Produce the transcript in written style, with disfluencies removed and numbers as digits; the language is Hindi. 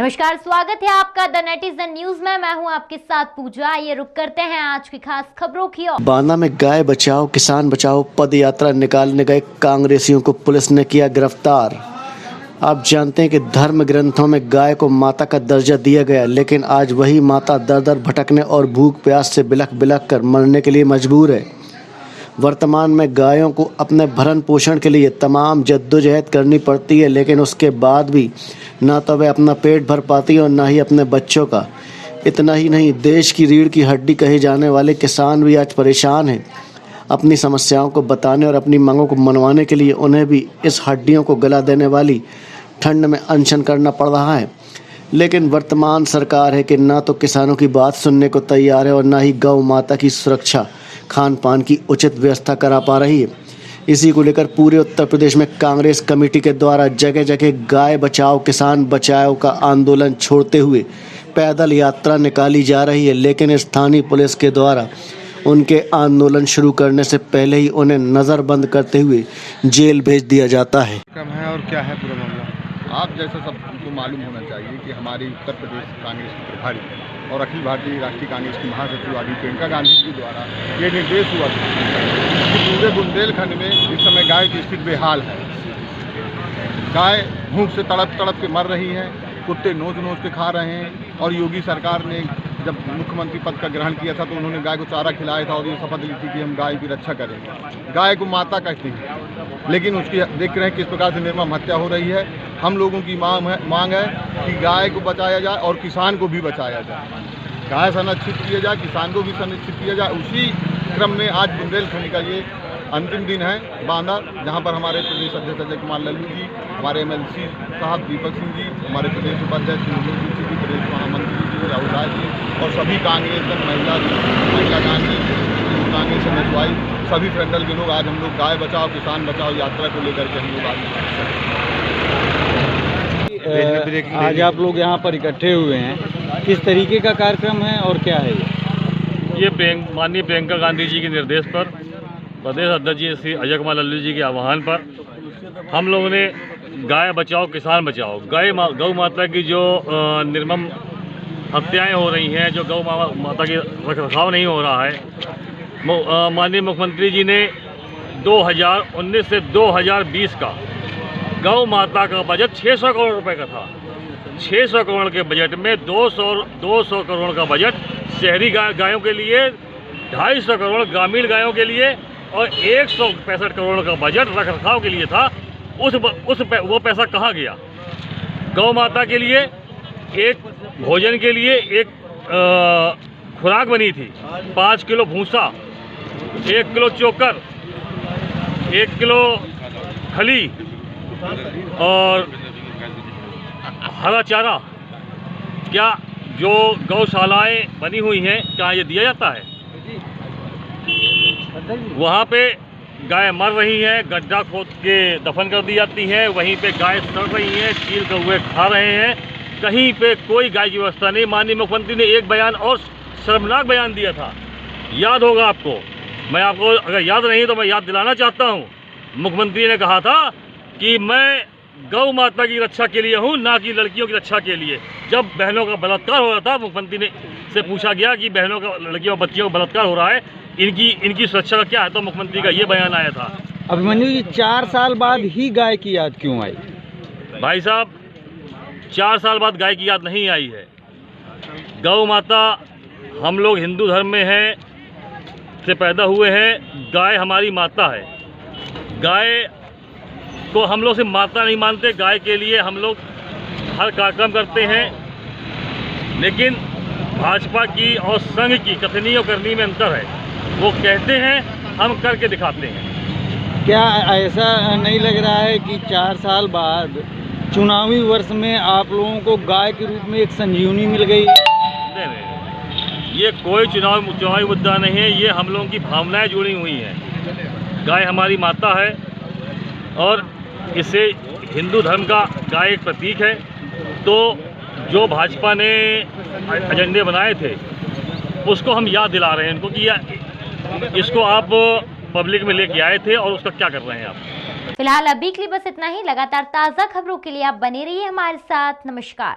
नमस्कार, स्वागत है आपका द नेटिजन न्यूज में। मैं हूं आपके साथ पूजा। ये रुक करते हैं आज की खास खबरों की ओर। बांदा में गाय बचाओ किसान बचाओ पद यात्रा निकालने गए कांग्रेसियों को पुलिस ने किया गिरफ्तार। आप जानते हैं कि धर्म ग्रंथों में गाय को माता का दर्जा दिया गया, लेकिन आज वही माता दर दर भटकने और भूख प्यास से बिलख बिलख कर मरने के लिए मजबूर है। वर्तमान में गायों को अपने भरण पोषण के लिए तमाम जद्दोजहद करनी पड़ती है, लेकिन उसके बाद भी ना तो वे अपना पेट भर पाती है और ना ही अपने बच्चों का। इतना ही नहीं, देश की रीढ़ की हड्डी कहे जाने वाले किसान भी आज परेशान हैं। अपनी समस्याओं को बताने और अपनी मांगों को मनवाने के लिए उन्हें भी इस हड्डियों को गला देने वाली ठंड में अनशन करना पड़ रहा है। लेकिन वर्तमान सरकार है कि ना तो किसानों की बात सुनने को तैयार है और ना ही गौ माता की सुरक्षा खान पान की उचित व्यवस्था करा पा रही है। इसी को लेकर पूरे उत्तर प्रदेश में कांग्रेस कमेटी के द्वारा जगह जगह गाय बचाओ किसान बचाओ का आंदोलन छोड़ते हुए पैदल यात्रा निकाली जा रही है, लेकिन स्थानीय पुलिस के द्वारा उनके आंदोलन शुरू करने से पहले ही उन्हें नज़रबंद करते हुए जेल भेज दिया जाता है। कम है और क्या है पूरा मामला? आप जैसा सबको मालूम होना चाहिए कि हमारी उत्तर प्रदेश कांग्रेस की प्रभारी और अखिल भारतीय राष्ट्रीय कांग्रेस की महासचिव आदि प्रियंका गांधी जी द्वारा ये निर्देश हुआ था कि पूरे बुंदेलखंड में इस समय गाय की स्थिति बेहाल है। गाय भूख से तड़प तड़प के मर रही हैं, कुत्ते नोच नोच के खा रहे हैं। और योगी सरकार ने जब मुख्यमंत्री पद का ग्रहण किया था तो उन्होंने गाय को चारा खिलाया था और ये शपथ ली थी कि हम गाय की रक्षा करेंगे। गाय को माता कहते हैं, लेकिन उसकी देख रहे हैं किस प्रकार से निर्मम हत्या हो रही है। हम लोगों की मांग है कि गाय को बचाया जाए और किसान को भी बचाया जाए। गाय संरक्षित किया जाए, किसान को भी संरक्षित किया जाए। उसी क्रम में आज बुंदेलखंड का ये अंतिम दिन है बांदा, जहां पर हमारे प्रदेश अध्यक्ष अजय कुमार लल्लू जी, हमारे MLC साहब दीपक सिंह जी, हमारे प्रदेश उपाध्यक्ष जी, प्रदेश महामंत्री जी राहुल राय जी और सभी कांग्रेस महिला कांग्रेस MSY सभी फ्रंटल के लोग आज हम लोग गाय बचाओ किसान बचाओ यात्रा को लेकर के हम लोग आज आप लोग यहाँ पर इकट्ठे हुए हैं, किस तरीके का कार्यक्रम है और क्या है ये माननीय प्रियंका गांधी जी के निर्देश पर प्रदेश अध्यक्ष जी श्री अजय कुमार लल्लू जी के आह्वान पर हम लोगों ने गाय बचाओ किसान बचाओ गौ माता की जो निर्मम हत्याएं हो रही हैं, जो गौ माता की रखरखाव नहीं हो रहा है, माननीय मुख्यमंत्री जी ने 2019 से 2020 का गौ माता का बजट 600 करोड़ रुपए का था। 600 करोड़ के बजट में 200 करोड़ का बजट शहरी गायों के लिए, 250 करोड़ ग्रामीण गायों के लिए और 165 करोड़ का बजट रखरखाव के लिए था। वो पैसा कहाँ गया? गौ माता के लिए एक भोजन के लिए एक खुराक बनी थी, 5 किलो भूसा, 1 किलो चोकर, 1 किलो खली और हरा चारा। क्या जो गौशालाएं बनी हुई हैं क्या ये दिया जाता है? वहाँ पे गाय मर रही है, गड्ढा खोद के दफन कर दी जाती है, वहीं पे गाय सड़ रही है, चील कौवे खा रहे हैं, कहीं पे कोई गाय की व्यवस्था नहीं। माननीय मुख्यमंत्री ने एक बयान और शर्मनाक बयान दिया था, याद होगा आपको। मैं आपको अगर याद नहीं तो मैं याद दिलाना चाहता हूँ। मुख्यमंत्री ने कहा था कि मैं गौ माता की रक्षा के लिए हूँ, ना कि लड़कियों की रक्षा के लिए। जब बहनों का बलात्कार हो रहा था, मुख्यमंत्री ने से पूछा गया कि बहनों का लड़कियों बच्चियों का बलात्कार हो रहा है, इनकी सुरक्षा का क्या है, तो मुख्यमंत्री का ये बयान आया था। अभिमन्यु जी, 4 साल बाद ही गाय की याद क्यों आई? भाई साहब, 4 साल बाद गाय की याद नहीं आई है। गौ माता, हम लोग हिंदू धर्म में हैं, से पैदा हुए हैं, गाय हमारी माता है। गाय को हम लोग सिर्फ माता नहीं मानते, गाय के लिए हम लोग हर कार्यक्रम करते हैं। लेकिन भाजपा की और संघ की कथनी और करनी में अंतर है। वो कहते हैं, हम करके दिखाते हैं। क्या ऐसा नहीं लग रहा है कि 4 साल बाद चुनावी वर्ष में आप लोगों को गाय के रूप में एक संजीवनी मिल गई? नहीं, ये कोई चुनावी मुद्दा नहीं है, ये हम लोगों की भावनाएं जुड़ी हुई हैं। गाय हमारी माता है और इससे हिंदू धर्म का गाय एक प्रतीक है। तो जो भाजपा ने एजेंडे बनाए थे उसको हम याद दिला रहे हैं इनको कि इसको आप पब्लिक में लेके आए थे और उसका क्या कर रहे हैं आप। फिलहाल अभी के लिए बस इतना ही। लगातार ताज़ा खबरों के लिए आप बने रहिए हमारे साथ। नमस्कार।